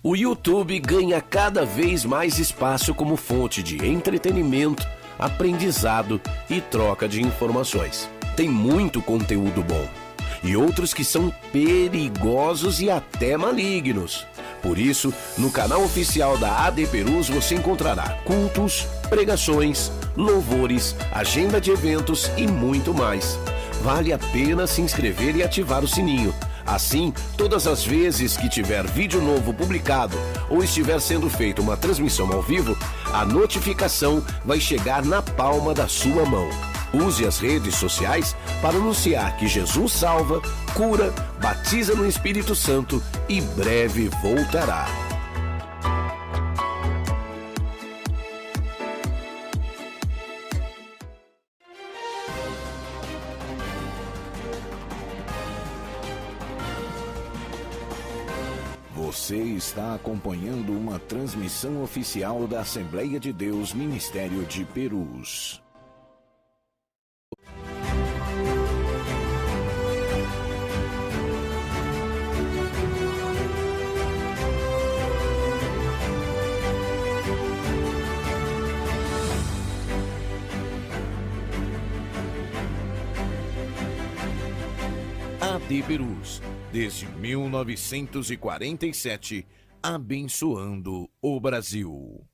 O YouTube ganha cada vez mais espaço como fonte de entretenimento, aprendizado e troca de informações. Tem muito conteúdo bom e outros que são perigosos e até malignos. Por isso, no canal oficial da AD Perus você encontrará cultos, pregações, louvores, agenda de eventos e muito mais. Vale a pena se inscrever e ativar o sininho. Assim, todas as vezes que tiver vídeo novo publicado ou estiver sendo feita uma transmissão ao vivo, a notificação vai chegar na palma da sua mão. Use as redes sociais para anunciar que Jesus salva, cura, batiza no Espírito Santo e breve voltará. Você está acompanhando uma transmissão oficial da Assembleia de Deus Ministério de Perus. AD Perus, desde 1947, abençoando o Brasil.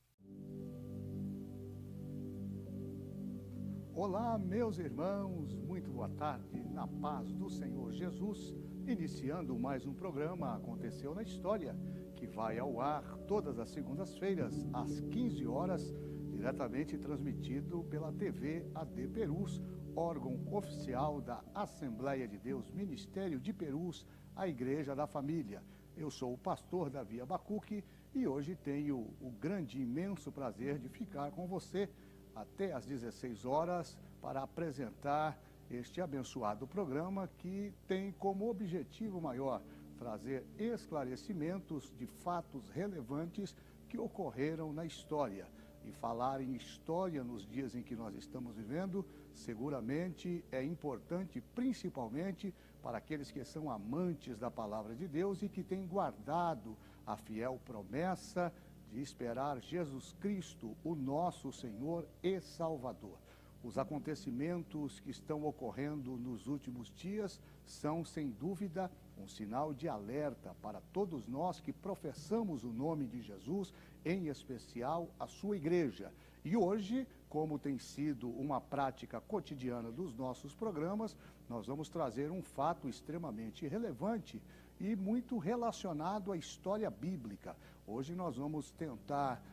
Olá, meus irmãos, muito boa tarde, na paz do Senhor Jesus, iniciando mais um programa Aconteceu na História, que vai ao ar todas as segundas-feiras, às 15 horas, diretamente transmitido pela TV AD Perus, órgão oficial da Assembleia de Deus Ministério de Perus, a Igreja da Família. Eu sou o pastor Davi Abacuque e hoje tenho o grande e imenso prazer de ficar com você até às 16 horas para apresentar este abençoado programa que tem como objetivo maior trazer esclarecimentos de fatos relevantes que ocorreram na história. E falar em história nos dias em que nós estamos vivendo, seguramente é importante, principalmente para aqueles que são amantes da palavra de Deus e que têm guardado a fiel promessa de esperar Jesus Cristo, o nosso Senhor e Salvador. Os acontecimentos que estão ocorrendo nos últimos dias são, sem dúvida, um sinal de alerta para todos nós que professamos o nome de Jesus, em especial a sua igreja. E hoje, como tem sido uma prática cotidiana dos nossos programas, nós vamos trazer um fato extremamente relevante e muito relacionado à história bíblica. Hoje nós vamos tentar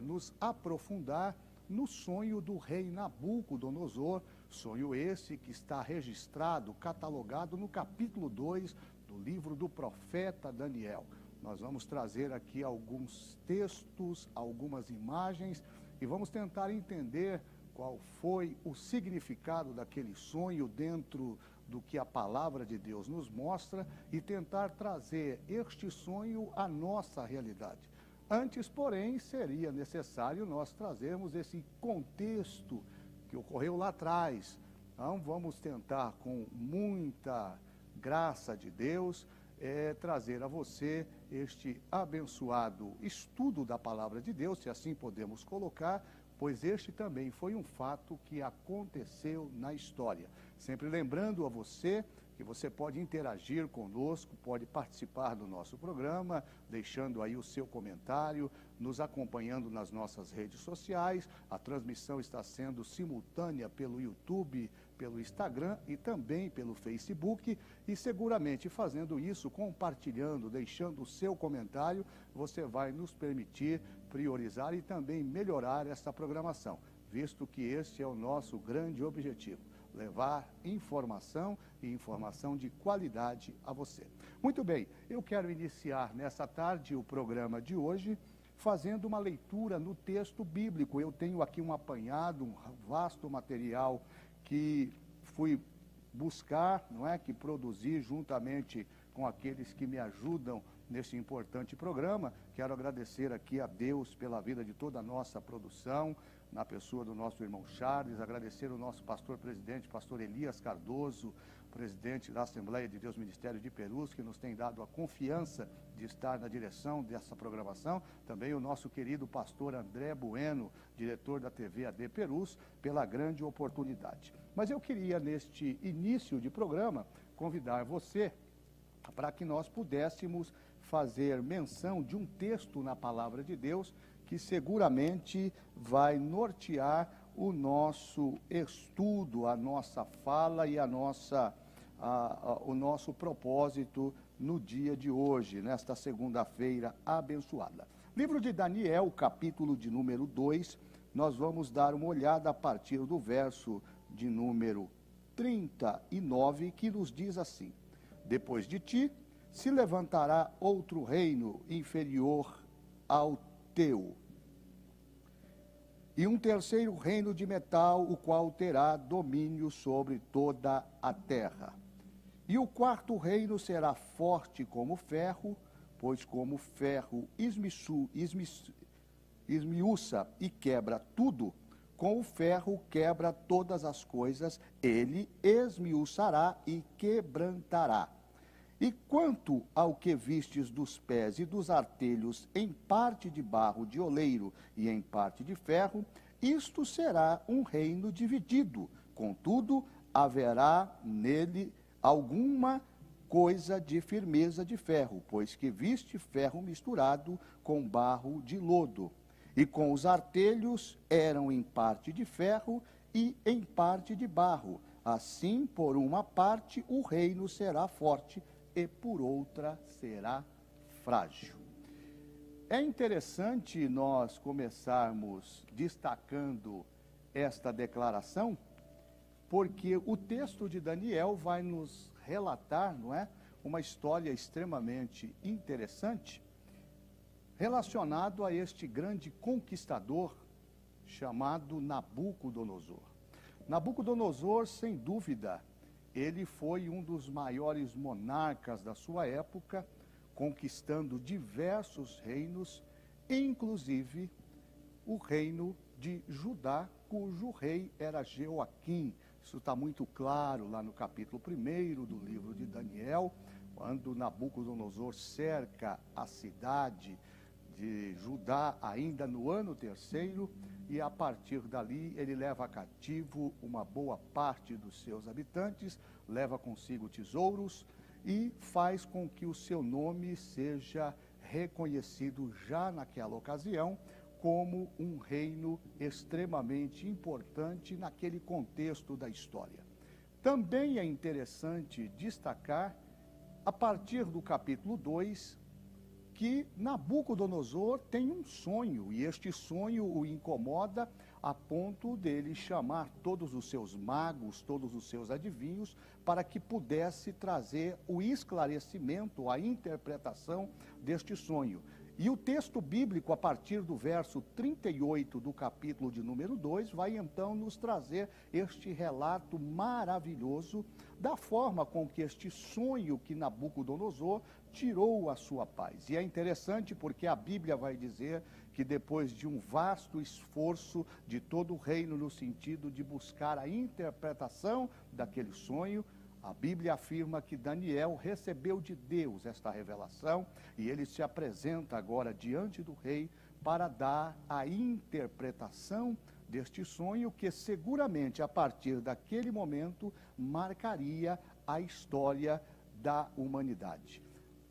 nos aprofundar no sonho do rei Nabucodonosor, sonho esse que está registrado, catalogado no capítulo 2 do livro do profeta Daniel. Nós vamos trazer aqui alguns textos, algumas imagens e vamos tentar entender qual foi o significado daquele sonho dentro do que a palavra de Deus nos mostra e tentar trazer este sonho à nossa realidade. Antes, porém, seria necessário nós trazermos esse contexto que ocorreu lá atrás. Então, vamos tentar, com muita graça de Deus, trazer a você este abençoado estudo da palavra de Deus, se assim podemos colocar, pois este também foi um fato que aconteceu na história. Sempre lembrando a você que você pode interagir conosco, pode participar do nosso programa, deixando aí o seu comentário, nos acompanhando nas nossas redes sociais. A transmissão está sendo simultânea pelo YouTube, pelo Instagram e também pelo Facebook. E seguramente fazendo isso, compartilhando, deixando o seu comentário, você vai nos permitir priorizar e também melhorar esta programação, visto que este é o nosso grande objetivo. Levar informação e informação de qualidade a você. Muito bem, eu quero iniciar nessa tarde o programa de hoje fazendo uma leitura no texto bíblico. Eu tenho aqui um apanhado, um vasto material que fui buscar, não é, que produzi juntamente com aqueles que me ajudam neste importante programa. Quero agradecer aqui a Deus pela vida de toda a nossa produção, na pessoa do nosso irmão Charles, agradecer o nosso pastor presidente, pastor Elias Cardoso, presidente da Assembleia de Deus Ministério de Perus, que nos tem dado a confiança de estar na direção dessa programação. Também o nosso querido pastor André Bueno, diretor da TV AD Perus, pela grande oportunidade. Mas eu queria, neste início de programa, convidar você para que nós pudéssemos fazer menção de um texto na Palavra de Deus que seguramente vai nortear o nosso estudo, a nossa fala e o nosso propósito no dia de hoje, nesta segunda-feira abençoada. Livro de Daniel, capítulo de número 2, nós vamos dar uma olhada a partir do verso de número 39, que nos diz assim: depois de ti se levantará outro reino inferior ao teu, e um terceiro reino de metal, o qual terá domínio sobre toda a terra. E o quarto reino será forte como ferro, pois como ferro esmiuça e quebra tudo, com o ferro quebra todas as coisas, ele esmiuçará e quebrantará. E quanto ao que vistes dos pés e dos artelhos, em parte de barro de oleiro e em parte de ferro, isto será um reino dividido. Contudo, haverá nele alguma coisa de firmeza de ferro, pois que viste ferro misturado com barro de lodo. E com os artelhos eram em parte de ferro e em parte de barro. Assim, por uma parte, o reino será forte, e por outra será frágil. É interessante nós começarmos destacando esta declaração, porque o texto de Daniel vai nos relatar, não é, uma história extremamente interessante relacionado a este grande conquistador chamado Nabucodonosor. Nabucodonosor, sem dúvida, ele foi um dos maiores monarcas da sua época, conquistando diversos reinos, inclusive o reino de Judá, cujo rei era Jeoaquim. Isso está muito claro lá no capítulo 1 do livro de Daniel, quando Nabucodonosor cerca a cidade de Judá ainda no ano 3º, e a partir dali ele leva cativo uma boa parte dos seus habitantes, leva consigo tesouros e faz com que o seu nome seja reconhecido já naquela ocasião como um reino extremamente importante naquele contexto da história. Também é interessante destacar, a partir do capítulo 2, que Nabucodonosor tem um sonho, e este sonho o incomoda a ponto dele chamar todos os seus magos, todos os seus adivinhos, para que pudesse trazer o esclarecimento, a interpretação deste sonho. E o texto bíblico, a partir do verso 38 do capítulo de número 2, vai então nos trazer este relato maravilhoso da forma com que este sonho que Nabucodonosor tirou a sua paz. E é interessante porque a Bíblia vai dizer que depois de um vasto esforço de todo o reino no sentido de buscar a interpretação daquele sonho, a Bíblia afirma que Daniel recebeu de Deus esta revelação e ele se apresenta agora diante do rei para dar a interpretação deste sonho que seguramente a partir daquele momento marcaria a história da humanidade.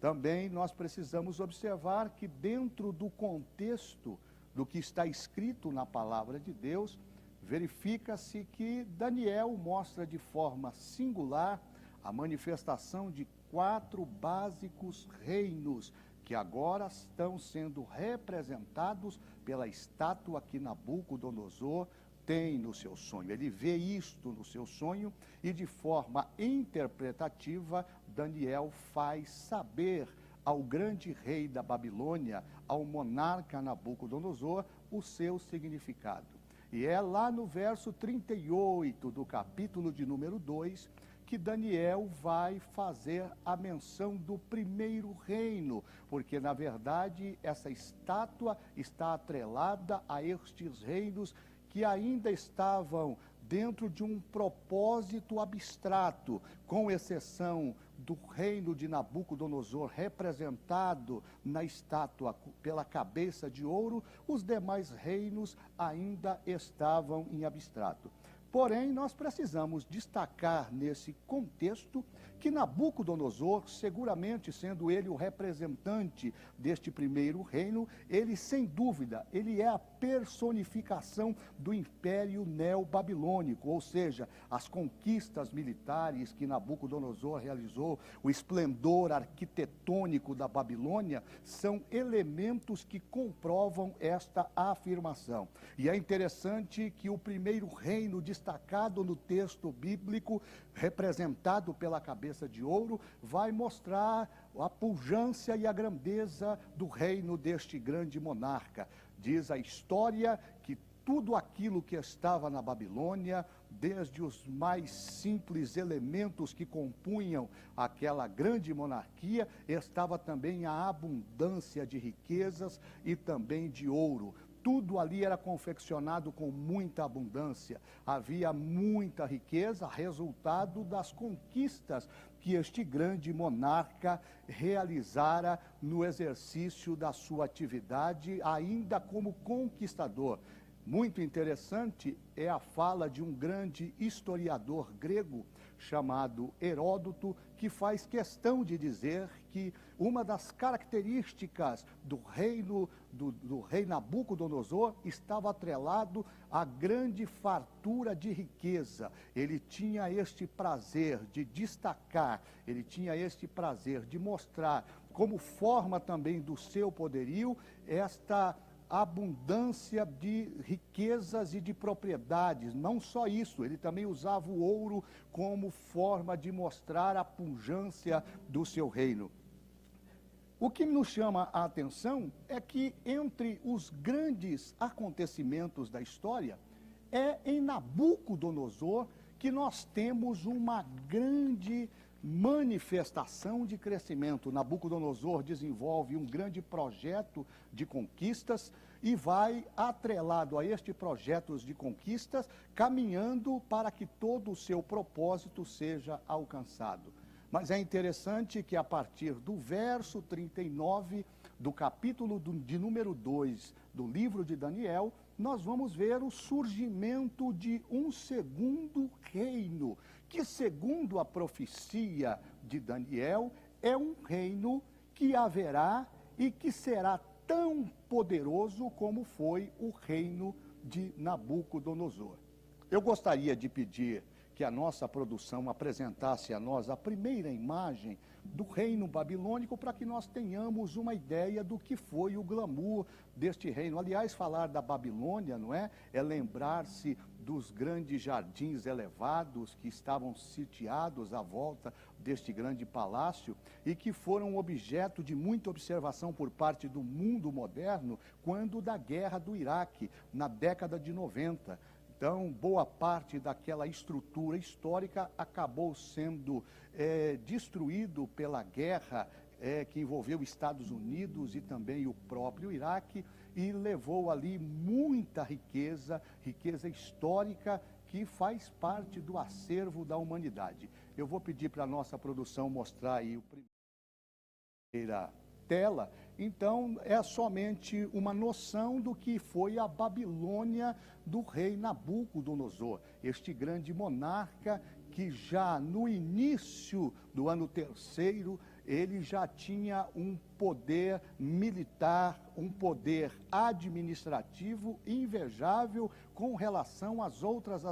Também nós precisamos observar que dentro do contexto do que está escrito na palavra de Deus, verifica-se que Daniel mostra de forma singular a manifestação de 4 básicos reinos que agora estão sendo representados pela estátua que Nabucodonosor tem no seu sonho. Ele vê isto no seu sonho e de forma interpretativa Daniel faz saber ao grande rei da Babilônia, ao monarca Nabucodonosor, o seu significado. E é lá no verso 38 do capítulo de número 2 que Daniel vai fazer a menção do primeiro reino, porque na verdade essa estátua está atrelada a estes reinos que ainda estavam dentro de um propósito abstrato, com exceção do reino de Nabucodonosor, representado na estátua pela cabeça de ouro, os demais reinos ainda estavam em abstrato. Porém, nós precisamos destacar nesse contexto que Nabucodonosor, seguramente sendo ele o representante deste primeiro reino, ele sem dúvida, ele é a personificação do Império Neobabilônico, ou seja, as conquistas militares que Nabucodonosor realizou, o esplendor arquitetônico da Babilônia, são elementos que comprovam esta afirmação. E é interessante que o primeiro reino destacado no texto bíblico, representado pela cabeça de ouro, vai mostrar a pujança e a grandeza do reino deste grande monarca. Diz a história que tudo aquilo que estava na Babilônia, desde os mais simples elementos que compunham aquela grande monarquia, estava também a abundância de riquezas e também de ouro. Tudo ali era confeccionado com muita abundância, havia muita riqueza, resultado das conquistas que este grande monarca realizara no exercício da sua atividade, ainda como conquistador. Muito interessante é a fala de um grande historiador grego chamado Heródoto, que faz questão de dizer que uma das características do rei Nabucodonosor estava atrelado à grande fartura de riqueza. Ele tinha este prazer de destacar, ele tinha este prazer de mostrar, como forma também do seu poderio, esta abundância de riquezas e de propriedades. Não só isso, ele também usava o ouro como forma de mostrar a pujança do seu reino. O que nos chama a atenção é que entre os grandes acontecimentos da história, é em Nabucodonosor que nós temos uma grande manifestação de crescimento. Nabucodonosor desenvolve um grande projeto de conquistas e vai, atrelado a este projeto de conquistas, caminhando para que todo o seu propósito seja alcançado. Mas é interessante que a partir do verso 39 do capítulo de número 2 do livro de Daniel, nós vamos ver o surgimento de um segundo reino, que segundo a profecia de Daniel, é um reino que haverá e que será tão poderoso como foi o reino de Nabucodonosor. Eu gostaria de pedir que a nossa produção apresentasse a nós a primeira imagem do reino babilônico, para que nós tenhamos uma ideia do que foi o glamour deste reino. Aliás, falar da Babilônia, não é? É lembrar-se dos grandes jardins elevados que estavam sitiados à volta deste grande palácio e que foram objeto de muita observação por parte do mundo moderno quando da guerra do Iraque, na década de 90. Então, boa parte daquela estrutura histórica acabou sendo destruído pela guerra que envolveu Estados Unidos e também o próprio Iraque, e levou ali muita riqueza histórica que faz parte do acervo da humanidade. Eu vou pedir para a nossa produção mostrar aí a primeira tela. Então, é somente uma noção do que foi a Babilônia do rei Nabucodonosor, este grande monarca que já no início do ano terceiro, ele já tinha um poder militar, um poder administrativo invejável com relação às outras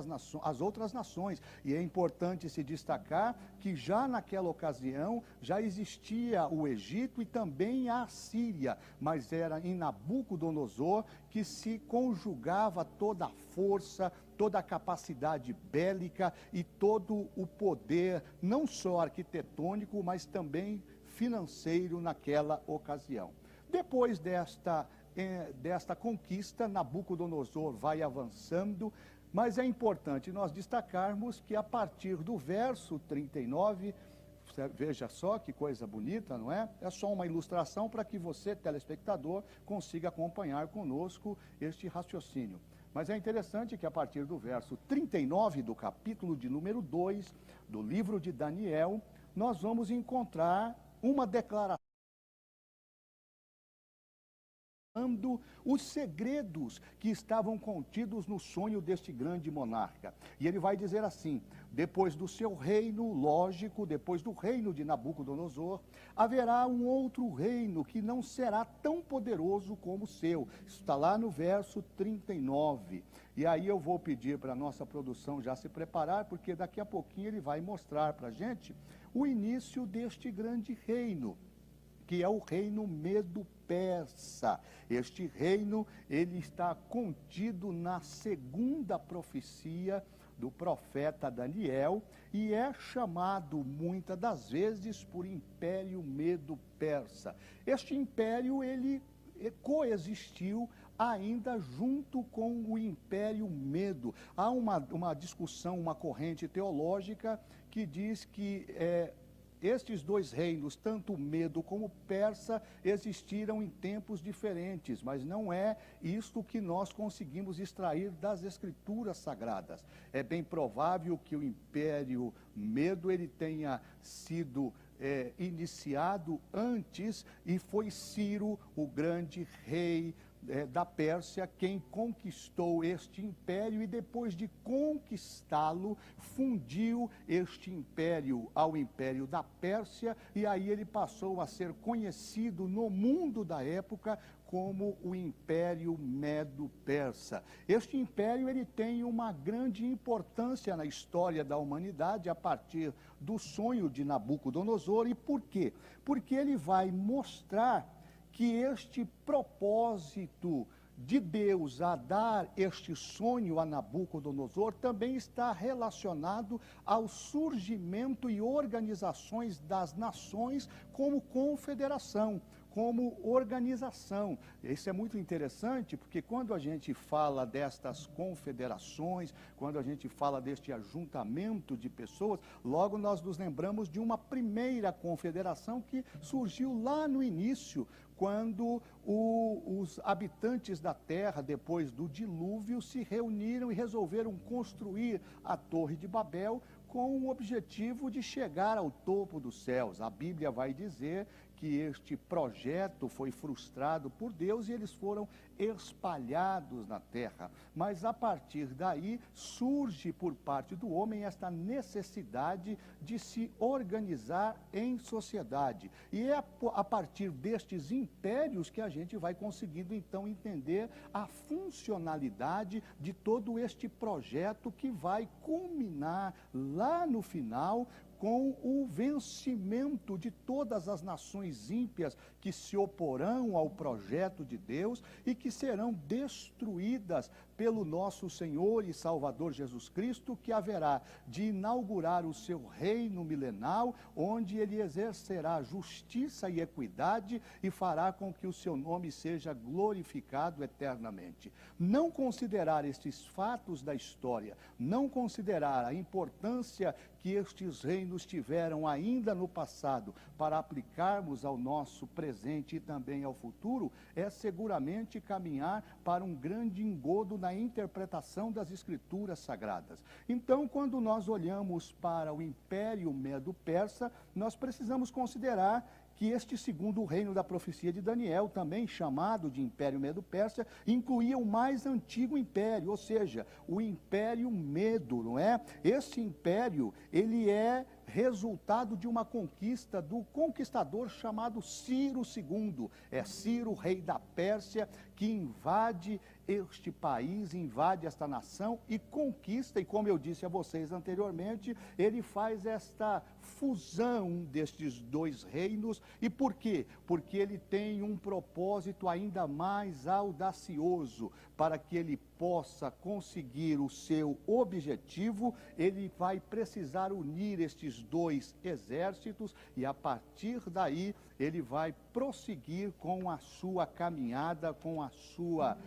nações. E é importante se destacar que já naquela ocasião já existia o Egito e também a Síria, mas era em Nabucodonosor que se conjugava toda a força, toda a capacidade bélica e todo o poder, não só arquitetônico, mas também financeiro naquela ocasião. Depois desta conquista, Nabucodonosor vai avançando, mas é importante nós destacarmos que a partir do verso 39, veja só que coisa bonita, não é? É só uma ilustração para que você, telespectador, consiga acompanhar conosco este raciocínio. Mas é interessante que a partir do verso 39 do capítulo de número 2 do livro de Daniel, nós vamos encontrar uma declaração os segredos que estavam contidos no sonho deste grande monarca. E ele vai dizer assim: depois do seu reino, lógico, depois do reino de Nabucodonosor, haverá um outro reino que não será tão poderoso como o seu. Isso está lá no verso 39. E aí eu vou pedir para a nossa produção já se preparar, porque daqui a pouquinho ele vai mostrar para a gente o início deste grande reino, que é o reino Medo-Persa. Este reino, ele está contido na segunda profecia do profeta Daniel e é chamado muitas das vezes por Império Medo-Persa. Este império, ele coexistiu ainda junto com o Império Medo. Há uma discussão, uma corrente teológica que diz que estes dois reinos, tanto o Medo como o Persa, existiram em tempos diferentes, mas não é isto que nós conseguimos extrair das Escrituras Sagradas. É bem provável que o Império Medo ele tenha sido iniciado antes e foi Ciro, o grande rei da Pérsia, quem conquistou este império e depois de conquistá-lo, fundiu este império ao império da Pérsia e aí ele passou a ser conhecido no mundo da época como o Império Medo-Persa. Este império ele tem uma grande importância na história da humanidade a partir do sonho de Nabucodonosor. E por quê? Porque ele vai mostrar que este propósito de Deus a dar este sonho a Nabucodonosor também está relacionado ao surgimento e organizações das nações como confederação, como organização. Isso é muito interessante, porque quando a gente fala destas confederações, quando a gente fala deste ajuntamento de pessoas, logo nós nos lembramos de uma primeira confederação que surgiu lá no início, quando os habitantes da terra, depois do dilúvio, se reuniram e resolveram construir a Torre de Babel com o objetivo de chegar ao topo dos céus. A Bíblia vai dizer que este projeto foi frustrado por Deus e eles foram espalhados na terra. Mas a partir daí surge por parte do homem esta necessidade de se organizar em sociedade. E é a partir destes impérios que a gente vai conseguindo então entender a funcionalidade de todo este projeto que vai culminar lá no final com o vencimento de todas as nações ímpias que se oporão ao projeto de Deus e que serão destruídas pelo nosso Senhor e Salvador Jesus Cristo, que haverá de inaugurar o seu reino milenal, onde ele exercerá justiça e equidade e fará com que o seu nome seja glorificado eternamente. Não considerar estes fatos da história, não considerar a importância que estes reinos tiveram ainda no passado para aplicarmos ao nosso presente e também ao futuro, é seguramente caminhar para um grande engodo na interpretação das Escrituras Sagradas. Então, quando nós olhamos para o Império Medo-Persa, nós precisamos considerar que este segundo reino da profecia de Daniel, também chamado de Império Medo-Persa, incluía o mais antigo império, ou seja, o Império Medo, não é? Esse império, ele é resultado de uma conquista do conquistador chamado Ciro II. É Ciro, rei da Pérsia, que invade este país, invade esta nação e conquista, e como eu disse a vocês anteriormente, ele faz esta fusão destes dois reinos. E por quê? Porque ele tem um propósito ainda mais audacioso. Para que ele possa conseguir o seu objetivo, ele vai precisar unir estes dois exércitos e a partir daí ele vai prosseguir com a sua caminhada, com a sua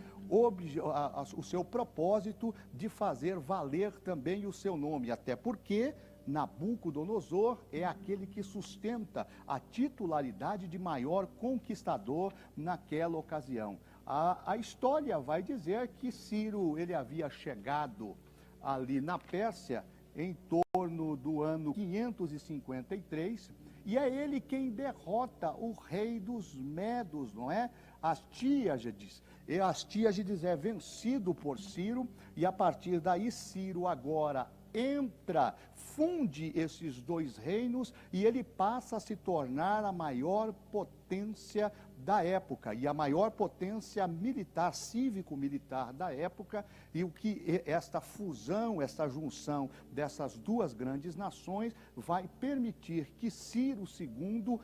o seu propósito de fazer valer também o seu nome, até porque Nabucodonosor é aquele que sustenta a titularidade de maior conquistador naquela ocasião. A história vai dizer que Ciro ele havia chegado ali na Pérsia em torno do ano 553, e é ele quem derrota o rei dos Medos, não é? Astíages. E Astíages é vencido por Ciro, e a partir daí Ciro agora funde esses dois reinos, e ele passa a se tornar a maior potência da época, e a maior potência militar, cívico-militar da época, e o que esta fusão, esta junção dessas duas grandes nações vai permitir que Ciro II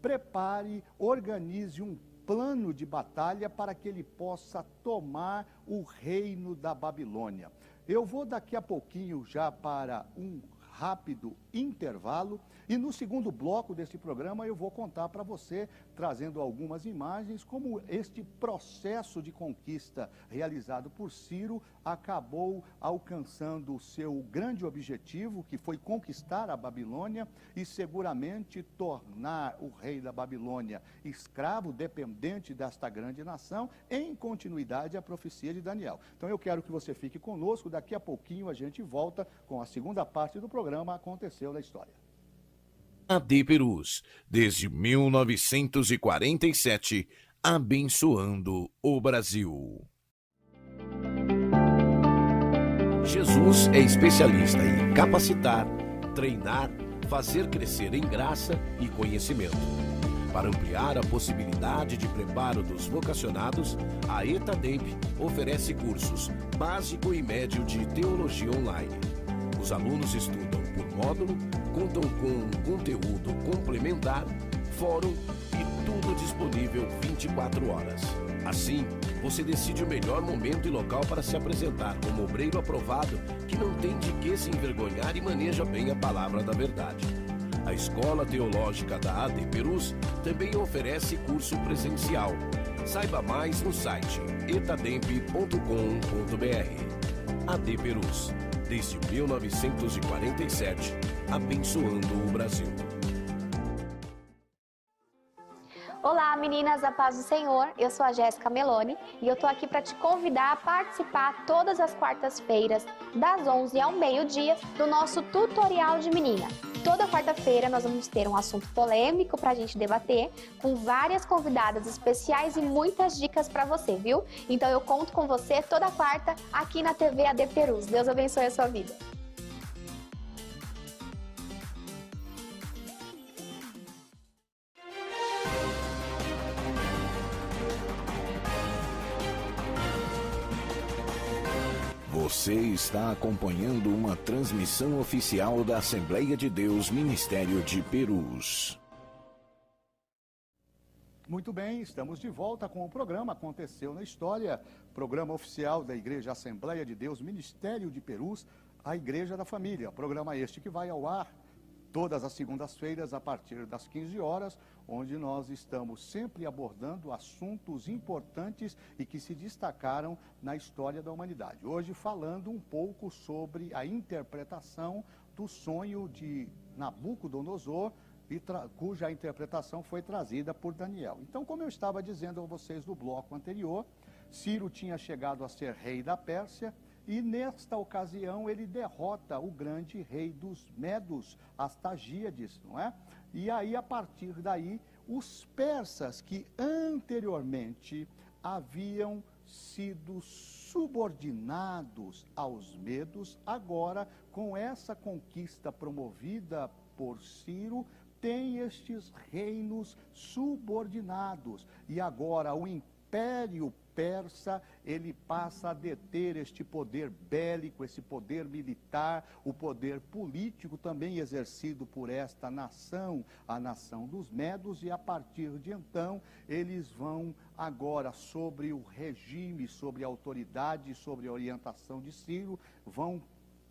prepare, organize um plano de batalha para que ele possa tomar o reino da Babilônia. Eu vou daqui a pouquinho já para um rápido intervalo, e no segundo bloco desse programa eu vou contar para você, trazendo algumas imagens, como este processo de conquista realizado por Ciro acabou alcançando o seu grande objetivo, que foi conquistar a Babilônia e seguramente tornar o rei da Babilônia escravo, dependente desta grande nação, em continuidade à profecia de Daniel. Então eu quero que você fique conosco, daqui a pouquinho a gente volta com a segunda parte do programa Aconteceu na História. AD Perus, desde 1947, abençoando o Brasil. Jesus é especialista em capacitar, treinar, fazer crescer em graça e conhecimento. Para ampliar a possibilidade de preparo dos vocacionados, a ETADEMP oferece cursos básico e médio de teologia online. Os alunos estudam por módulo, contam com conteúdo complementar, fórum e tudo disponível 24 horas. Assim, você decide o melhor momento e local para se apresentar como obreiro aprovado que não tem de que se envergonhar e maneja bem a palavra da verdade. A Escola Teológica da AD Perus também oferece curso presencial. Saiba mais no site etademp.com.br. AD Perus, desde 1947, abençoando o Brasil. Olá meninas, a paz do Senhor, eu sou a Jéssica Meloni e eu tô aqui para te convidar a participar todas as quartas-feiras, das 11 ao meio-dia, do nosso tutorial de menina. Toda quarta-feira nós vamos ter um assunto polêmico para a gente debater, com várias convidadas especiais e muitas dicas para você, viu? Então eu conto com você toda quarta aqui na TV AD Perus. Deus abençoe a sua vida. Você está acompanhando uma transmissão oficial da Assembleia de Deus Ministério de Perus. Muito bem, estamos de volta com o programa Aconteceu na História, programa oficial da Igreja Assembleia de Deus Ministério de Perus, a Igreja da Família. Programa este que vai ao ar todas as segundas-feiras a partir das 15 horas, onde nós estamos sempre abordando assuntos importantes e que se destacaram na história da humanidade. Hoje falando um pouco sobre a interpretação do sonho de Nabucodonosor, cuja interpretação foi trazida por Daniel. Então, como eu estava dizendo a vocês no bloco anterior, Ciro tinha chegado a ser rei da Pérsia, e nesta ocasião ele derrota o grande rei dos Medos, Astagíades, não é? E aí, a partir daí, os persas que anteriormente haviam sido subordinados aos medos, agora, com essa conquista promovida por Ciro, têm estes reinos subordinados. E agora o Império Persa, ele passa a deter este poder bélico, esse poder militar, o poder político também exercido por esta nação, a nação dos Medos, e a partir de então eles vão agora, sobre o regime, sobre a autoridade, sobre a orientação de Ciro, vão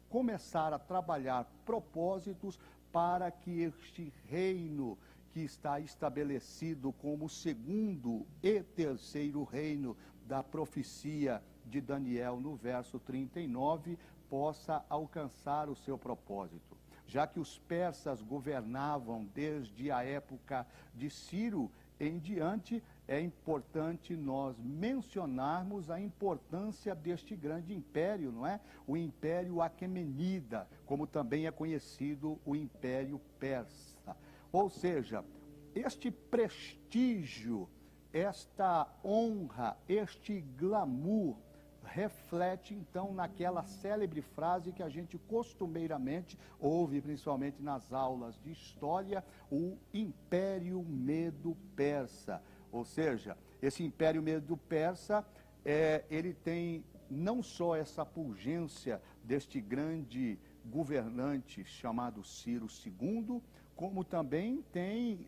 começar a trabalhar propósitos para que este reino que está estabelecido como o segundo e terceiro reino da profecia de Daniel no verso 39, possa alcançar o seu propósito. Já que os persas governavam desde a época de Ciro em diante, é importante nós mencionarmos a importância deste grande império, não é? O Império Aquemenida, como também é conhecido o Império Persa. Ou seja, este prestígio, esta honra, este glamour, reflete então naquela célebre frase que a gente costumeiramente ouve, principalmente nas aulas de história, o Império Medo-Persa. Ou seja, esse Império Medo-Persa, ele tem não só essa pungência deste grande governante chamado Ciro II, como também tem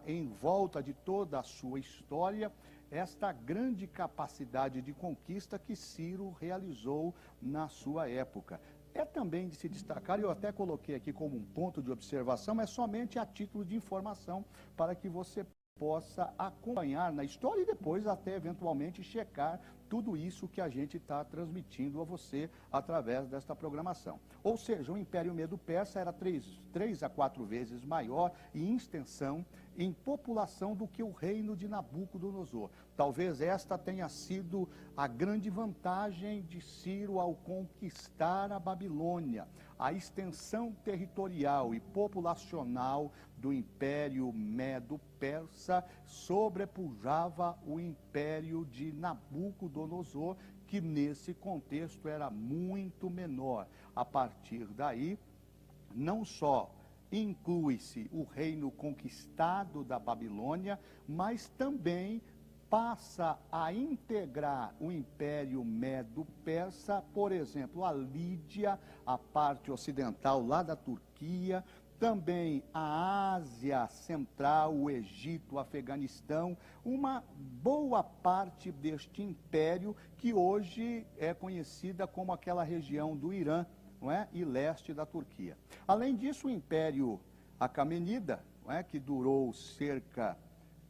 em volta de toda a sua história esta grande capacidade de conquista que Ciro realizou na sua época. É também de se destacar, eu até coloquei aqui como um ponto de observação, mas somente a título de informação, para que você possa acompanhar na história e depois até eventualmente checar tudo isso que a gente está transmitindo a você através desta programação. Ou seja, o Império Medo-Persa era 3 a 4 vezes maior em extensão, em população do que o reino de Nabucodonosor. Talvez esta tenha sido a grande vantagem de Ciro ao conquistar a Babilônia. A extensão territorial e populacional do Império Medo-Persa sobrepujava o Império de Nabucodonosor, que nesse contexto era muito menor. A partir daí, não só inclui-se o reino conquistado da Babilônia, mas também passa a integrar o Império Medo-Persa, por exemplo, a Lídia, a parte ocidental lá da Turquia, também a Ásia Central, o Egito, o Afeganistão, uma boa parte deste império que hoje é conhecida como aquela região do Irã, não é? E leste da Turquia. Além disso, o Império Aquemenida, não é? Que durou cerca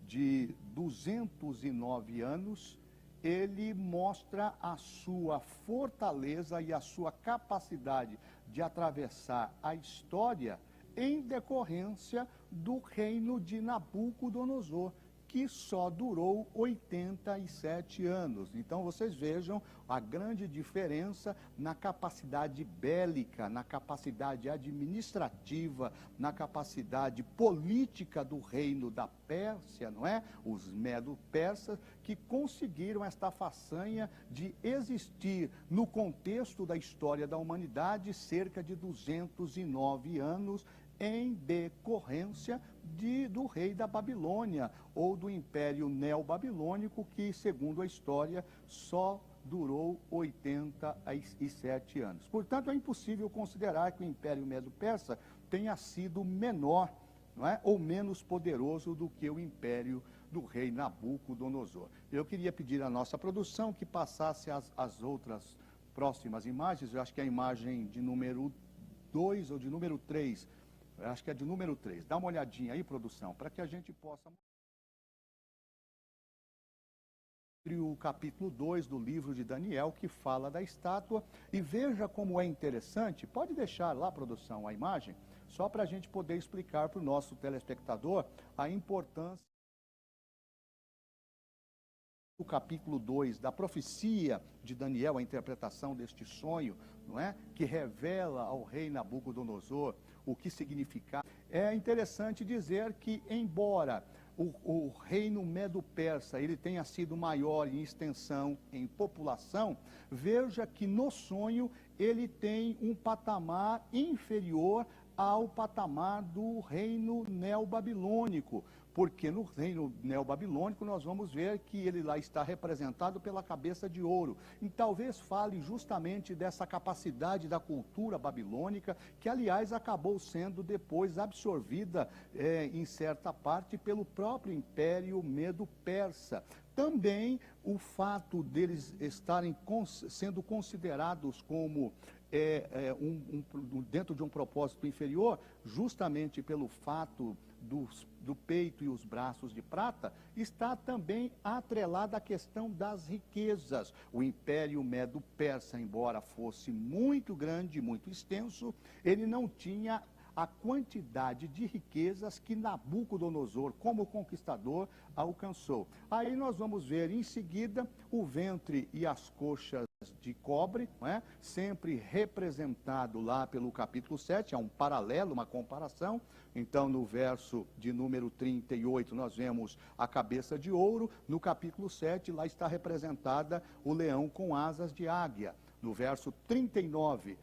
de 209 anos, ele mostra a sua fortaleza e a sua capacidade de atravessar a história em decorrência do reino de Nabucodonosor, que só durou 87 anos. Então, vocês vejam a grande diferença na capacidade bélica, na capacidade administrativa, na capacidade política do reino da Pérsia, não é? Os Medo-Persas, que conseguiram esta façanha de existir no contexto da história da humanidade cerca de 209 anos, em decorrência do rei da Babilônia, ou do Império Neobabilônico, que, segundo a história, só durou 87 anos. Portanto, é impossível considerar que o Império Medo-Persa tenha sido menor, não é? Ou menos poderoso do que o Império do rei Nabucodonosor. Eu queria pedir à nossa produção que passasse as outras próximas imagens. Eu acho que é a imagem de número 2 ou de número 3. Eu acho que é de número 3. Dá uma olhadinha aí, produção, para que a gente possa... O capítulo 2 do livro de Daniel, que fala da estátua. E veja como é interessante. Pode deixar lá, produção, a imagem, só para a gente poder explicar para o nosso telespectador a importância do capítulo 2 da profecia de Daniel, a interpretação deste sonho, não é? Que revela ao rei Nabucodonosor o que significava. É interessante dizer que, embora o reino Medo-Persa ele tenha sido maior em extensão, em população, veja que no sonho ele tem um patamar inferior ao patamar do reino neobabilônico, porque no reino neobabilônico nós vamos ver que ele lá está representado pela cabeça de ouro. E talvez fale justamente dessa capacidade da cultura babilônica, que aliás acabou sendo depois absorvida em certa parte pelo próprio Império Medo-Persa. Também o fato deles estarem sendo considerados como dentro de um propósito inferior, justamente pelo fato do peito e os braços de prata, está também atrelada à questão das riquezas. O Império Medo-Persa, embora fosse muito grande, muito extenso, ele não tinha a quantidade de riquezas que Nabucodonosor, como conquistador, alcançou. Aí nós vamos ver em seguida o ventre e as coxas de cobre, não é? Sempre representado lá pelo capítulo 7, é um paralelo, uma comparação. Então, no verso de número 38, nós vemos a cabeça de ouro. No capítulo 7, lá está representada o leão com asas de águia. No verso 39,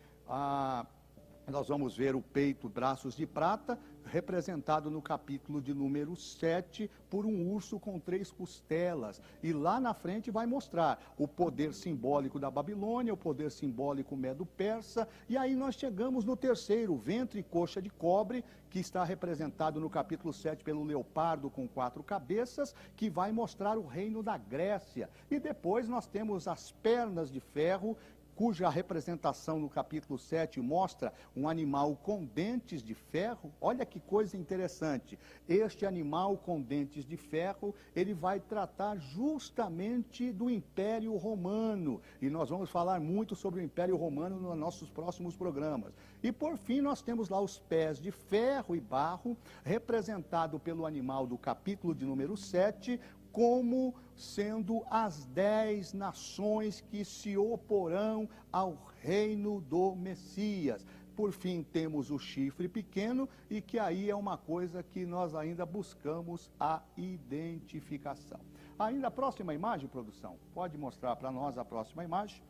nós vamos ver o peito, braços de prata, representado no capítulo de número 7 por um urso com 3 costelas. E lá na frente vai mostrar o poder simbólico da Babilônia, o poder simbólico medo-persa. E aí nós chegamos no terceiro, ventre e coxa de cobre, que está representado no capítulo 7 pelo leopardo com 4 cabeças, que vai mostrar o reino da Grécia. E depois nós temos as pernas de ferro, cuja representação no capítulo 7 mostra um animal com dentes de ferro. Olha que coisa interessante. Este animal com dentes de ferro, ele vai tratar justamente do Império Romano. E nós vamos falar muito sobre o Império Romano nos nossos próximos programas. E por fim, nós temos lá os pés de ferro e barro, representado pelo animal do capítulo de número 7, como sendo as 10 nações que se oporão ao reino do Messias. Por fim, temos o chifre pequeno, e que aí é uma coisa que nós ainda buscamos a identificação. Ainda a próxima imagem, produção, pode mostrar para nós a próxima imagem.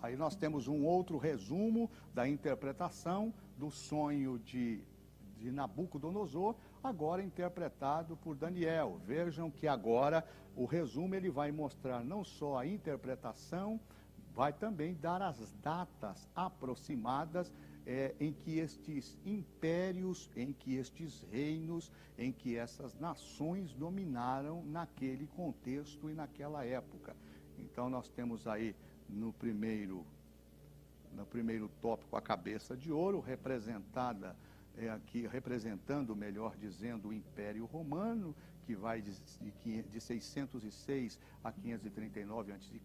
Aí nós temos um outro resumo da interpretação do sonho de Nabucodonosor, agora interpretado por Daniel. Vejam que agora o resumo ele vai mostrar não só a interpretação, vai também dar as datas aproximadas em que estes impérios, em que estes reinos, em que essas nações dominaram naquele contexto e naquela época. Então nós temos aí no primeiro tópico a cabeça de ouro, representada aqui, representando, melhor dizendo, o Império Romano, que vai de 606 a 539 a.C.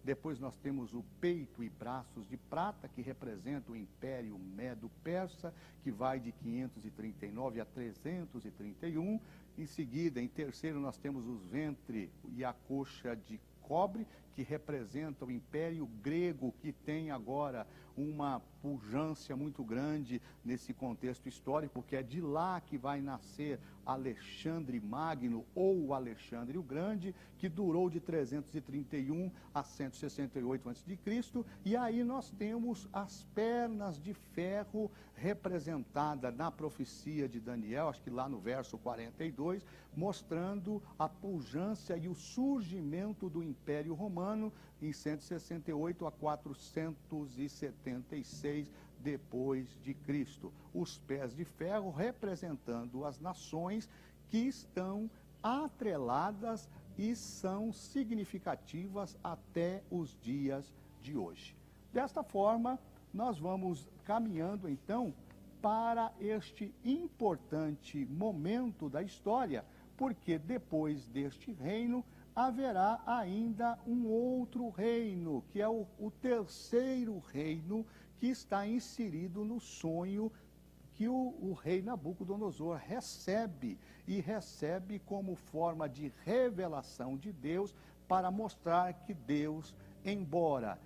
Depois nós temos o peito e braços de prata, que representa o Império Medo-Persa, que vai de 539 a 331. Em seguida, em terceiro, nós temos os ventre e a coxa de cobre, que representa o Império Grego, que tem agora uma pujança muito grande nesse contexto histórico, porque é de lá que vai nascer Alexandre Magno, ou Alexandre o Grande, que durou de 331 a 168 a.C. E aí nós temos as pernas de ferro representada na profecia de Daniel, acho que lá no verso 42, mostrando a pujança e o surgimento do Império Romano em 168 a 476 depois de Cristo. Os pés de ferro representando as nações que estão atreladas e são significativas até os dias de hoje. Desta forma, nós vamos caminhando então para este importante momento da história, porque depois deste reino haverá ainda um outro reino, que é o terceiro reino, que está inserido no sonho que o rei Nabucodonosor recebe, e recebe como forma de revelação de Deus, para mostrar que Deus, embora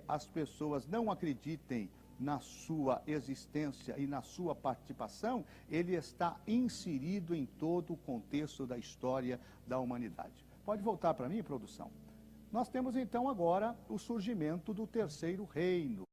as pessoas não acreditem na sua existência e na sua participação, ele está inserido em todo o contexto da história da humanidade. Pode voltar para mim, produção? Nós temos então agora o surgimento do terceiro reino. O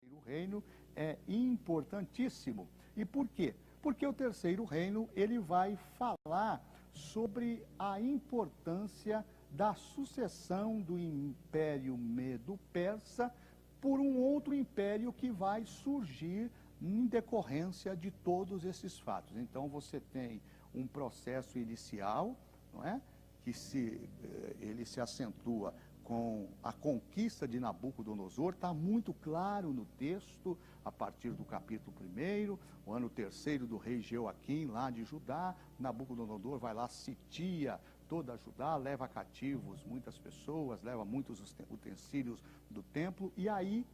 terceiro reino é importantíssimo. E por quê? Porque o terceiro reino, ele vai falar sobre a importância da sucessão do Império Medo-Persa por um outro império que vai surgir em decorrência de todos esses fatos. Então você tem um processo inicial, não é? Que ele se acentua com a conquista de Nabucodonosor, está muito claro no texto, a partir do capítulo 1º, o ano 3º do rei Jeoaquim, lá de Judá. Nabucodonosor vai lá, sitia toda Judá, leva cativos muitas pessoas, leva muitos utensílios do templo, e aí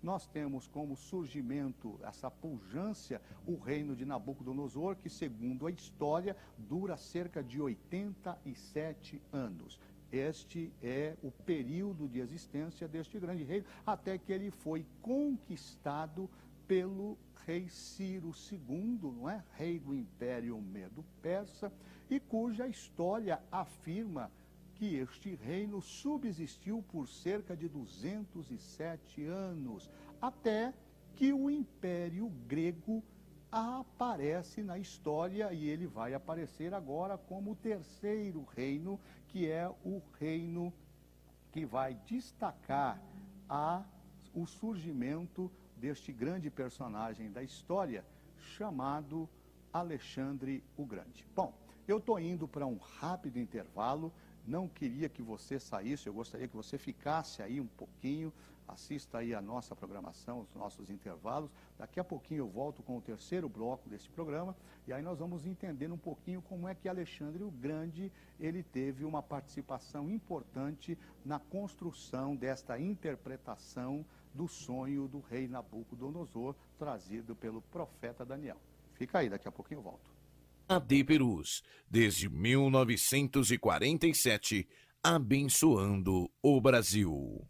nós temos como surgimento, essa pujança, o reino de Nabucodonosor, que, segundo a história, dura cerca de 87 anos. Este é o período de existência deste grande reino, até que ele foi conquistado pelo rei Ciro II, não é? Rei do Império Medo-Persa, e cuja história afirma que este reino subsistiu por cerca de 207 anos, até que o Império Grego aparece na história, e ele vai aparecer agora como o terceiro reino, que é o reino que vai destacar o surgimento deste grande personagem da história, chamado Alexandre o Grande. Bom, eu estou indo para um rápido intervalo, não queria que você saísse, eu gostaria que você ficasse aí um pouquinho, assista aí a nossa programação, os nossos intervalos. Daqui a pouquinho eu volto com o terceiro bloco desse programa, e aí nós vamos entender um pouquinho como é que Alexandre o Grande, ele teve uma participação importante na construção desta interpretação do sonho do rei Nabucodonosor, trazido pelo profeta Daniel. Fica aí, daqui a pouquinho eu volto. AD Perus, desde 1947, abençoando o Brasil.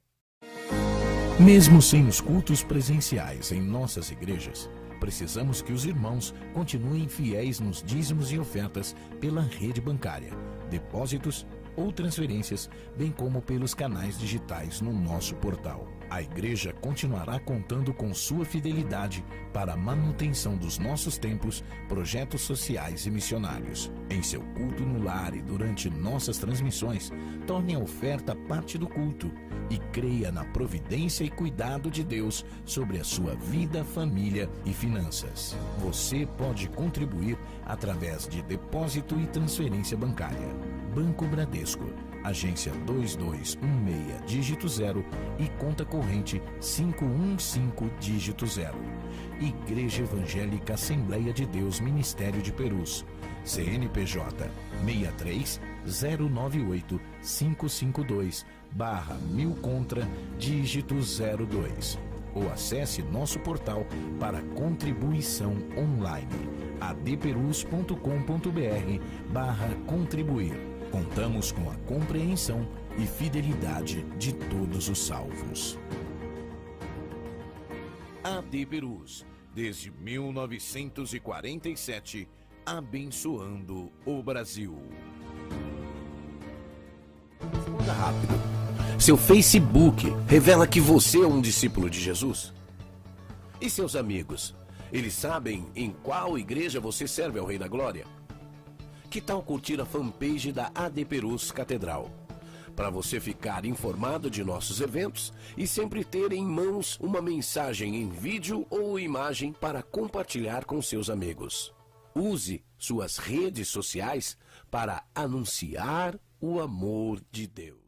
Mesmo sem os cultos presenciais em nossas igrejas, precisamos que os irmãos continuem fiéis nos dízimos e ofertas pela rede bancária, depósitos ou transferências, bem como pelos canais digitais no nosso portal. A igreja continuará contando com sua fidelidade para a manutenção dos nossos templos, projetos sociais e missionários. Em seu culto no lar e durante nossas transmissões, torne a oferta parte do culto e creia na providência e cuidado de Deus sobre a sua vida, família e finanças. Você pode contribuir através de depósito e transferência bancária. Banco Bradesco, agência 2216, dígito 0 e conta corrente 515, dígito 0. Igreja Evangélica Assembleia de Deus Ministério de Perus, CNPJ 63-098-552/1000 contra, dígito 02. Ou acesse nosso portal para contribuição online, adperus.com.br/contribuir. Contamos com a compreensão e fidelidade de todos os salvos. AD Perus, desde 1947, abençoando o Brasil. Responda rápido. Seu Facebook revela que você é um discípulo de Jesus? E seus amigos? Eles sabem em qual igreja você serve ao Rei da Glória? Que tal curtir a fanpage da AD Perus Catedral? Para você ficar informado de nossos eventos e sempre ter em mãos uma mensagem em vídeo ou imagem para compartilhar com seus amigos. Use suas redes sociais para anunciar o amor de Deus.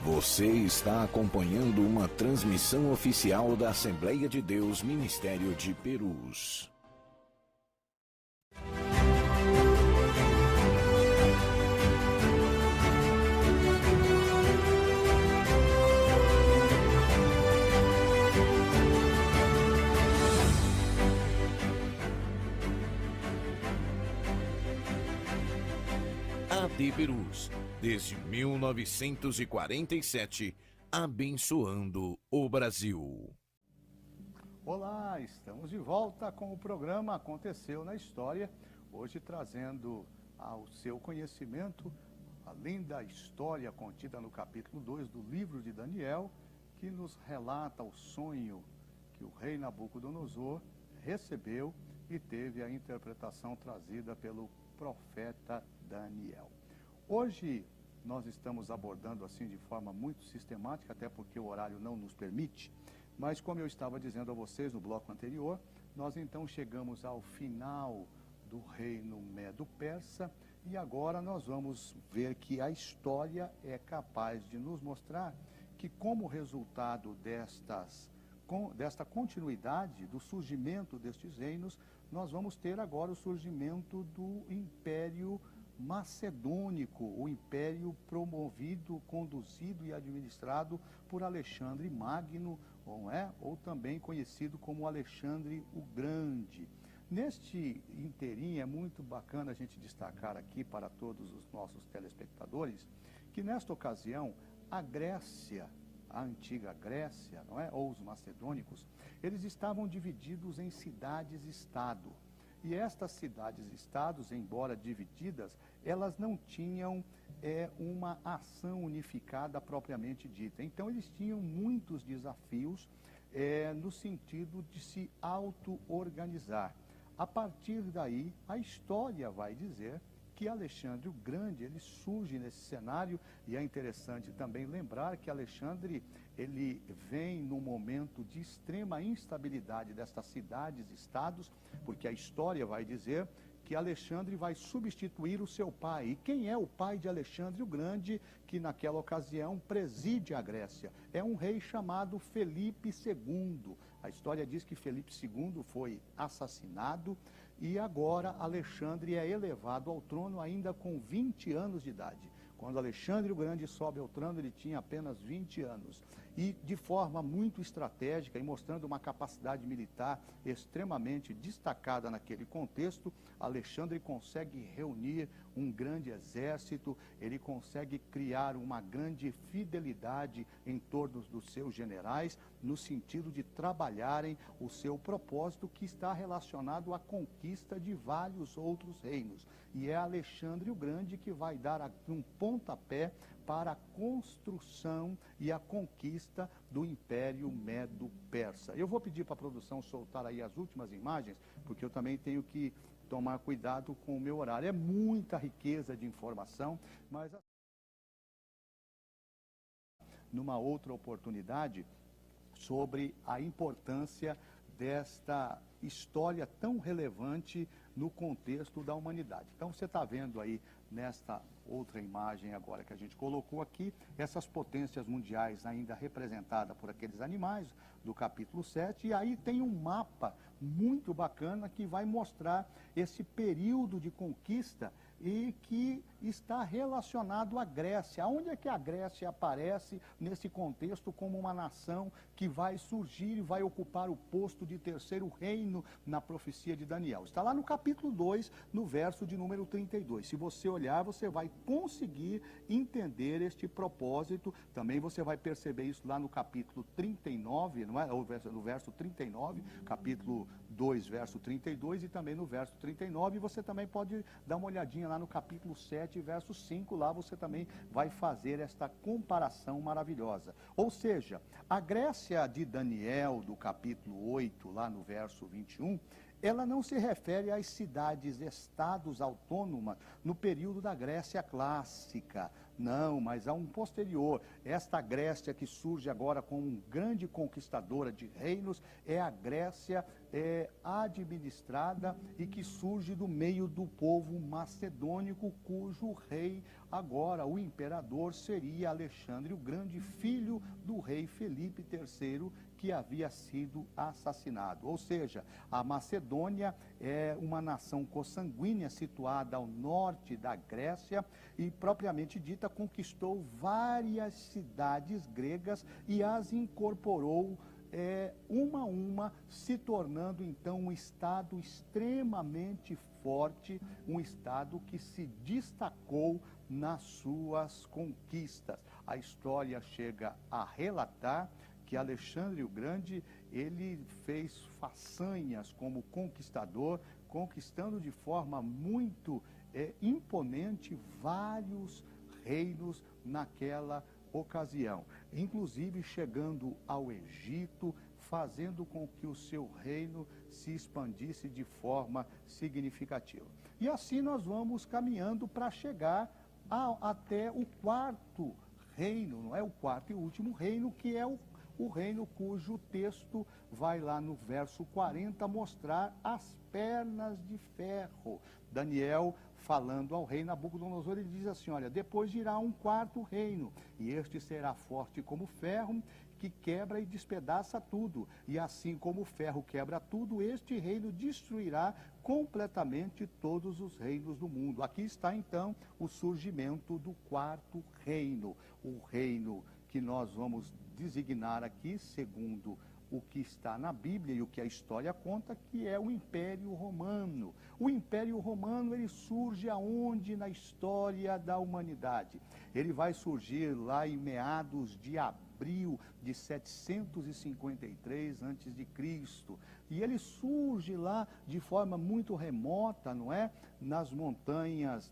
Você está acompanhando uma transmissão oficial da Assembleia de Deus Ministério de Perus. AD Perus, desde 1947, abençoando o Brasil. Olá, estamos de volta com o programa Aconteceu na História, hoje trazendo ao seu conhecimento a linda história contida no capítulo 2 do livro de Daniel, que nos relata o sonho que o rei Nabucodonosor recebeu e teve a interpretação trazida pelo profeta Daniel. Hoje nós estamos abordando assim de forma muito sistemática, até porque o horário não nos permite, mas como eu estava dizendo a vocês no bloco anterior, nós então chegamos ao final do reino Medo-Persa e agora nós vamos ver que a história é capaz de nos mostrar que, como resultado desta continuidade, do surgimento destes reinos, nós vamos ter agora o surgimento do Império macedônico, o império promovido, conduzido e administrado por Alexandre Magno, ou também conhecido como Alexandre o Grande. Neste interim é muito bacana a gente destacar aqui para todos os nossos telespectadores que nesta ocasião a Grécia, a antiga Grécia, ou os macedônicos, eles estavam divididos em cidades-estado. E estas cidades-estados, embora divididas, elas não tinham uma ação unificada propriamente dita. Então, eles tinham muitos desafios no sentido de se auto-organizar. A partir daí, a história vai dizer que Alexandre o Grande, ele surge nesse cenário, e é interessante também lembrar que Alexandre, ele vem num momento de extrema instabilidade destas cidades-estados, porque a história vai dizer que Alexandre vai substituir o seu pai. E quem é o pai de Alexandre o Grande, que naquela ocasião preside a Grécia? É um rei chamado Felipe II. A história diz que Felipe II foi assassinado e agora Alexandre é elevado ao trono ainda com 20 anos de idade. Quando Alexandre o Grande sobe ao trono, ele tinha apenas 20 anos. E de forma muito estratégica e mostrando uma capacidade militar extremamente destacada naquele contexto, Alexandre consegue reunir um grande exército, ele consegue criar uma grande fidelidade em torno dos seus generais, no sentido de trabalharem o seu propósito, que está relacionado à conquista de vários outros reinos. E é Alexandre o Grande que vai dar um pontapé para a construção e a conquista do Império Medo-Persa. Eu vou pedir para a produção soltar aí as últimas imagens, porque eu também tenho que tomar cuidado com o meu horário. É muita riqueza de informação, mas numa outra oportunidade, sobre a importância desta história tão relevante no contexto da humanidade. Então, você está vendo aí nesta outra imagem agora que a gente colocou aqui, essas potências mundiais ainda representadas por aqueles animais do capítulo 7, e aí tem um mapa muito bacana que vai mostrar esse período de conquista e que está relacionado à Grécia. Onde é que a Grécia aparece nesse contexto como uma nação que vai surgir e vai ocupar o posto de terceiro reino na profecia de Daniel? Está lá no capítulo 2, no verso de número 32. Se você olhar, você vai conseguir entender este propósito. Também você vai perceber isso lá no capítulo 39, não é? No verso 39, capítulo 2, verso 32, e também no verso 39. E você também pode dar uma olhadinha lá no capítulo 7, verso 5, lá você também vai fazer esta comparação maravilhosa. Ou seja, a Grécia de Daniel, do capítulo 8, lá no verso 21, ela não se refere às cidades-estados autônomas no período da Grécia clássica, não, mas a um posterior. Esta Grécia que surge agora como uma grande conquistadora de reinos é a Grécia administrada e que surge do meio do povo macedônico, cujo rei agora, o imperador, seria Alexandre o Grande, filho do rei Felipe III, que havia sido assassinado. Ou seja, a Macedônia é uma nação consanguínea situada ao norte da Grécia e, propriamente dita, conquistou várias cidades gregas e as incorporou uma a uma, se tornando então um estado extremamente forte, um estado que se destacou nas suas conquistas. A história chega a relatar que Alexandre o Grande, ele fez façanhas como conquistador, conquistando de forma muito imponente vários reinos naquela ocasião, inclusive chegando ao Egito, fazendo com que o seu reino se expandisse de forma significativa. E assim nós vamos caminhando para chegar até o quarto reino, não é? O quarto e último reino, que é o reino cujo texto vai lá no verso 40 mostrar as pernas de ferro. Daniel, falando ao rei Nabucodonosor, ele diz assim, olha, depois virá um quarto reino, e este será forte como ferro, que quebra e despedaça tudo. E assim como o ferro quebra tudo, este reino destruirá completamente todos os reinos do mundo. Aqui está então o surgimento do quarto reino, o reino que nós vamos designar aqui, segundo o que está na Bíblia e o que a história conta, que é o Império Romano. O Império Romano, ele surge aonde na história da humanidade? Ele vai surgir lá em meados de abril de 753 a.C. E ele surge lá de forma muito remota, não é? Nas montanhas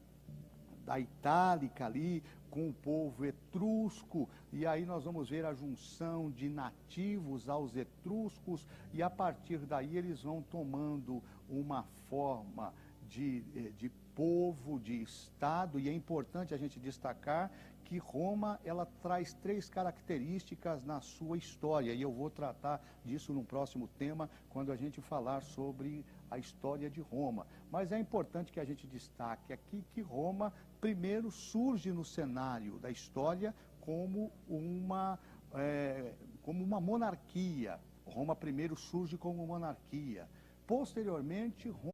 da Itálica ali, com o povo etrusco, e aí nós vamos ver a junção de nativos aos etruscos, e a partir daí eles vão tomando uma forma de povo, de Estado, e é importante a gente destacar que Roma, ela traz 3 características na sua história, e eu vou tratar disso no próximo tema, quando a gente falar sobre a história de Roma. Mas é importante que a gente destaque aqui que Roma primeiro surge no cenário da história como uma monarquia. Roma primeiro surge como monarquia. Posteriormente, Roma,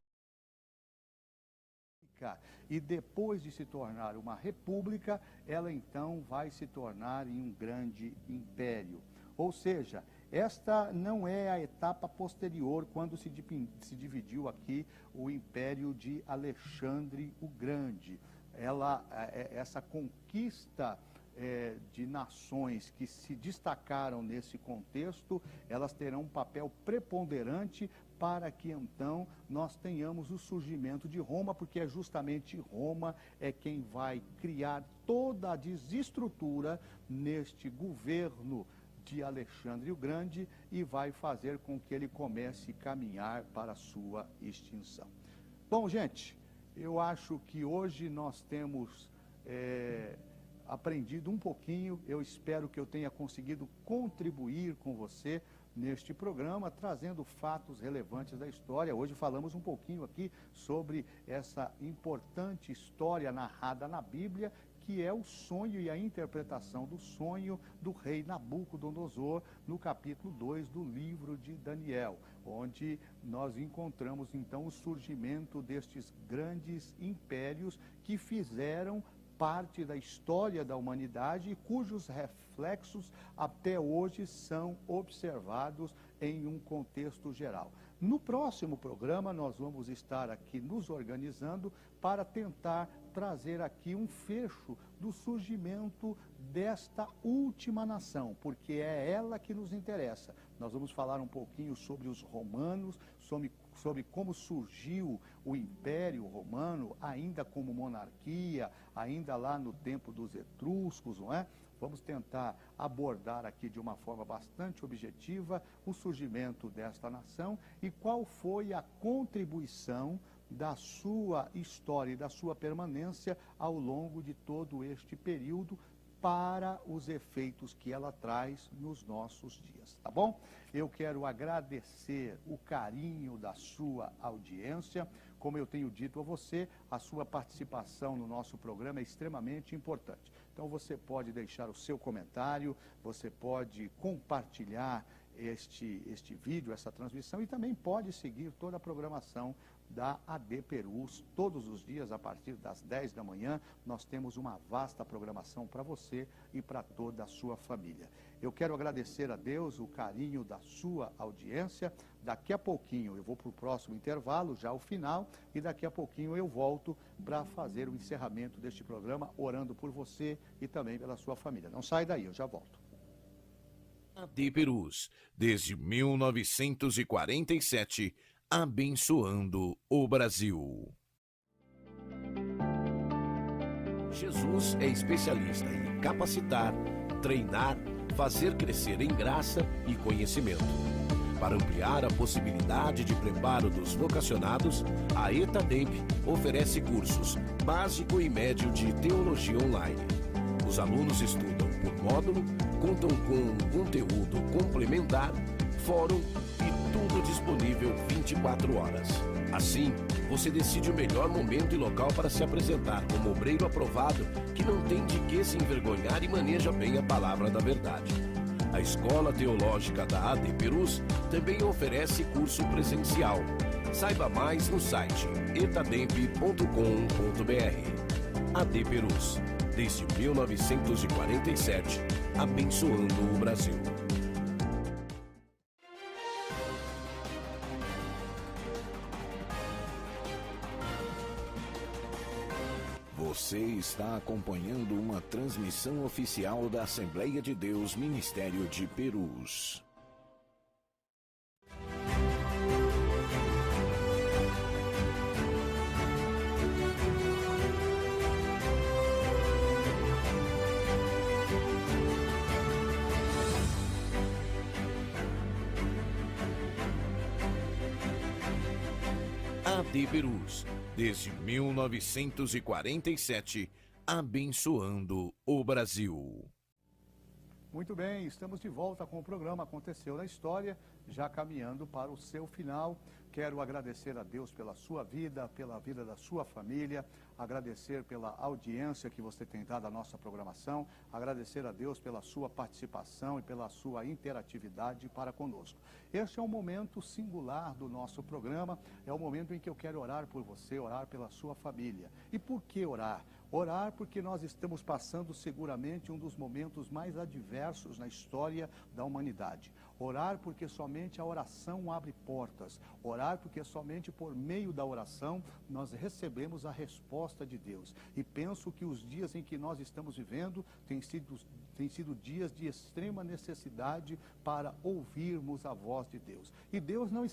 e depois de se tornar uma república, ela então vai se tornar em um grande império. Ou seja, esta não é a etapa posterior, quando se dividiu aqui o Império de Alexandre o Grande. Essa conquista de nações que se destacaram nesse contexto, elas terão um papel preponderante para que então nós tenhamos o surgimento de Roma, porque é justamente Roma quem vai criar toda a desestrutura neste governo de Alexandre o Grande e vai fazer com que ele comece a caminhar para a sua extinção. Bom, gente, eu acho que hoje nós temos aprendido um pouquinho. Eu espero que eu tenha conseguido contribuir com você neste programa, trazendo fatos relevantes da história. Hoje falamos um pouquinho aqui sobre essa importante história narrada na Bíblia, que é o sonho e a interpretação do sonho do rei Nabucodonosor, no capítulo 2 do livro de Daniel, onde nós encontramos então o surgimento destes grandes impérios que fizeram parte da história da humanidade e cujos reflexos até hoje são observados em um contexto geral. No próximo programa, nós vamos estar aqui nos organizando para tentar trazer aqui um fecho do surgimento desta última nação, porque é ela que nos interessa. Nós vamos falar um pouquinho sobre os romanos, sobre como surgiu o Império Romano, ainda como monarquia, ainda lá no tempo dos etruscos, não é? Vamos tentar abordar aqui de uma forma bastante objetiva o surgimento desta nação e qual foi a contribuição da sua história e da sua permanência ao longo de todo este período para os efeitos que ela traz nos nossos dias, tá bom? Eu quero agradecer o carinho da sua audiência. Como eu tenho dito a você, a sua participação no nosso programa é extremamente importante. Então você pode deixar o seu comentário, você pode compartilhar este vídeo, essa transmissão, e também pode seguir toda a programação da AD Perus. Todos os dias, a partir das 10 da manhã, nós temos uma vasta programação para você e para toda a sua família. Eu quero agradecer a Deus o carinho da sua audiência. Daqui a pouquinho eu vou para o próximo intervalo, já o final, e daqui a pouquinho eu volto para fazer o encerramento deste programa, orando por você e também pela sua família. Não sai daí, eu já volto. AD Perus, desde 1947, abençoando o Brasil. Jesus é especialista em capacitar, treinar, fazer crescer em graça e conhecimento. Para ampliar a possibilidade de preparo dos vocacionados, a ETADEIP oferece cursos básico e médio de teologia online. Os alunos estudam por módulo, contam com conteúdo complementar, fórum e tudo disponível 24 horas. Assim, você decide o melhor momento e local para se apresentar como obreiro aprovado que não tem de que se envergonhar e maneja bem a palavra da verdade. A Escola Teológica da AD Perus também oferece curso presencial. Saiba mais no site etademp.com.br. AD Perus, desde 1947, abençoando o Brasil. Você está acompanhando uma transmissão oficial da Assembleia de Deus Ministério de Perus. AD Perus, desde 1947, abençoando o Brasil. Muito bem, estamos de volta com o programa Aconteceu na História, já caminhando para o seu final. Quero agradecer a Deus pela sua vida, pela vida da sua família, agradecer pela audiência que você tem dado à nossa programação, agradecer a Deus pela sua participação e pela sua interatividade para conosco. Este é um momento singular do nosso programa, é o momento em que eu quero orar por você, orar pela sua família. E por que orar? Orar porque nós estamos passando seguramente um dos momentos mais adversos na história da humanidade. Orar porque somente a oração abre portas. Orar porque somente por meio da oração nós recebemos a resposta de Deus. E penso que os dias em que nós estamos vivendo têm sido dias de extrema necessidade para ouvirmos a voz de Deus. E Deus não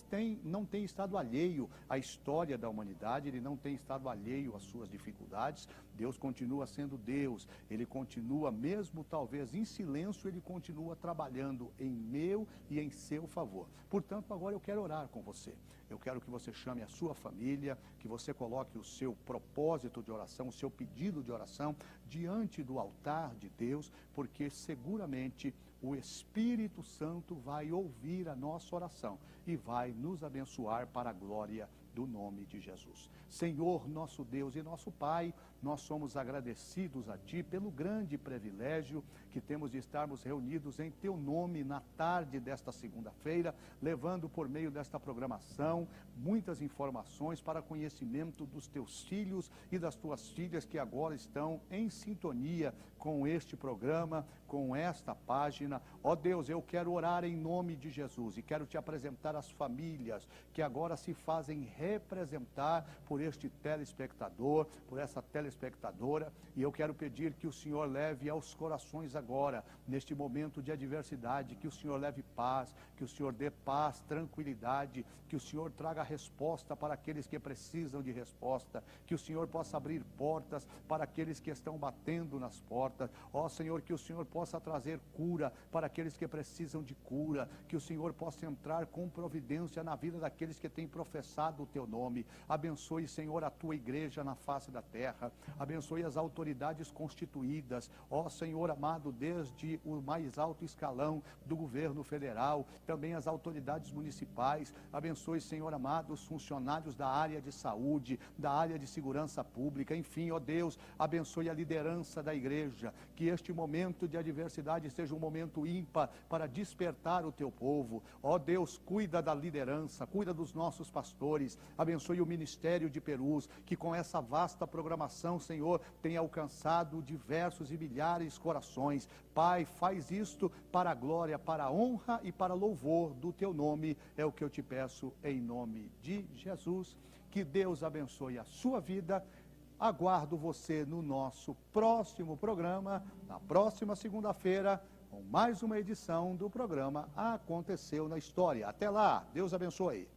tem estado alheio à história da humanidade, Ele não tem estado alheio às suas dificuldades. Deus continua sendo Deus, Ele continua, mesmo talvez em silêncio, Ele continua trabalhando em meu e em seu favor. Portanto, agora eu quero orar com você. Eu quero que você chame a sua família, que você coloque o seu propósito de oração, o seu pedido de oração diante do altar de Deus, porque seguramente o Espírito Santo vai ouvir a nossa oração e vai nos abençoar para a glória do nome de Jesus. Senhor, nosso Deus e nosso Pai, nós somos agradecidos a Ti pelo grande privilégio que temos de estarmos reunidos em Teu nome na tarde desta segunda-feira, levando por meio desta programação muitas informações para conhecimento dos Teus filhos e das Tuas filhas que agora estão em sintonia com este programa, com esta página. Ó Deus, eu quero orar em nome de Jesus e quero Te apresentar as famílias que agora se fazem representar por este telespectador, por essa telespectadora, e eu quero pedir que o Senhor leve aos corações agora, neste momento de adversidade, que o Senhor leve paz, que o Senhor dê paz, tranquilidade, que o Senhor traga resposta para aqueles que precisam de resposta, que o Senhor possa abrir portas para aqueles que estão batendo nas portas. Ó Senhor, que o Senhor possa trazer cura para aqueles que precisam de cura, que o Senhor possa entrar com providência na vida daqueles que têm professado o Teu nome. Abençoe, Senhor, a Tua igreja na face da terra, abençoe as autoridades constituídas, ó Senhor amado, desde o mais alto escalão do governo federal, também as autoridades municipais. Abençoe, Senhor amado, os funcionários da área de saúde, da área de segurança pública, enfim, ó Deus, abençoe a liderança da igreja, que este momento de adversidade seja um momento ímpar para despertar o Teu povo. Ó Deus, cuida da liderança, cuida dos nossos pastores, abençoe o Ministério de Perus, que com essa vasta programação, Senhor, tem alcançado diversos e milhares de corações. Pai, faz isto para a glória, para a honra e para louvor do Teu nome, é o que eu Te peço em nome de Jesus. Que Deus abençoe a sua vida. Aguardo você no nosso próximo programa, na próxima segunda-feira, com mais uma edição do programa Aconteceu na História. Até lá, Deus abençoe.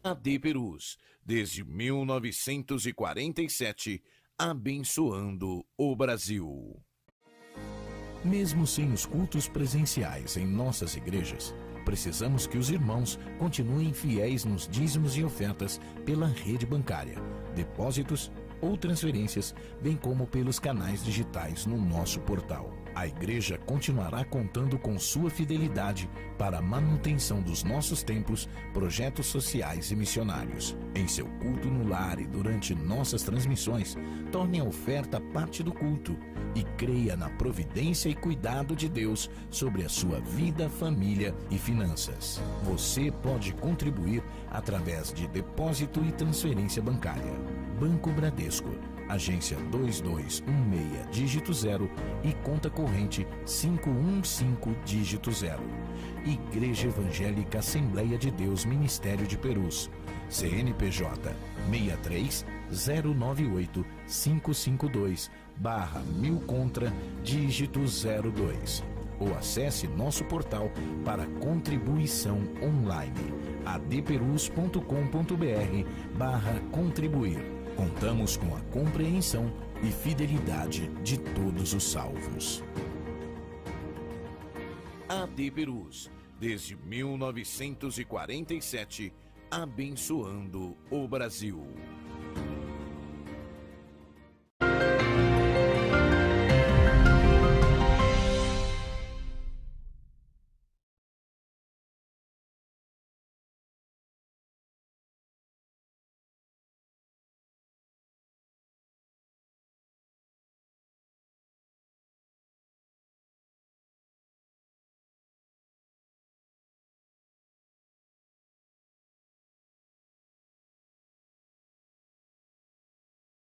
AD Perus, desde 1947, abençoando o Brasil. Mesmo sem os cultos presenciais em nossas igrejas, precisamos que os irmãos continuem fiéis nos dízimos e ofertas pela rede bancária, depósitos ou transferências, bem como pelos canais digitais no nosso portal. A igreja continuará contando com sua fidelidade para a manutenção dos nossos templos, projetos sociais e missionários. Em seu culto no lar e durante nossas transmissões, torne a oferta parte do culto e creia na providência e cuidado de Deus sobre a sua vida, família e finanças. Você pode contribuir através de depósito e transferência bancária. Banco Bradesco, agência 2216, dígito 0 e conta corrente 515, dígito 0. Igreja Evangélica Assembleia de Deus Ministério de Perus, CNPJ 63 098 552 /1000 contra, dígito 02. Ou acesse nosso portal para contribuição online, adperus.com.br/contribuir. Contamos com a compreensão e fidelidade de todos os salvos. AD Perus, desde 1947, abençoando o Brasil.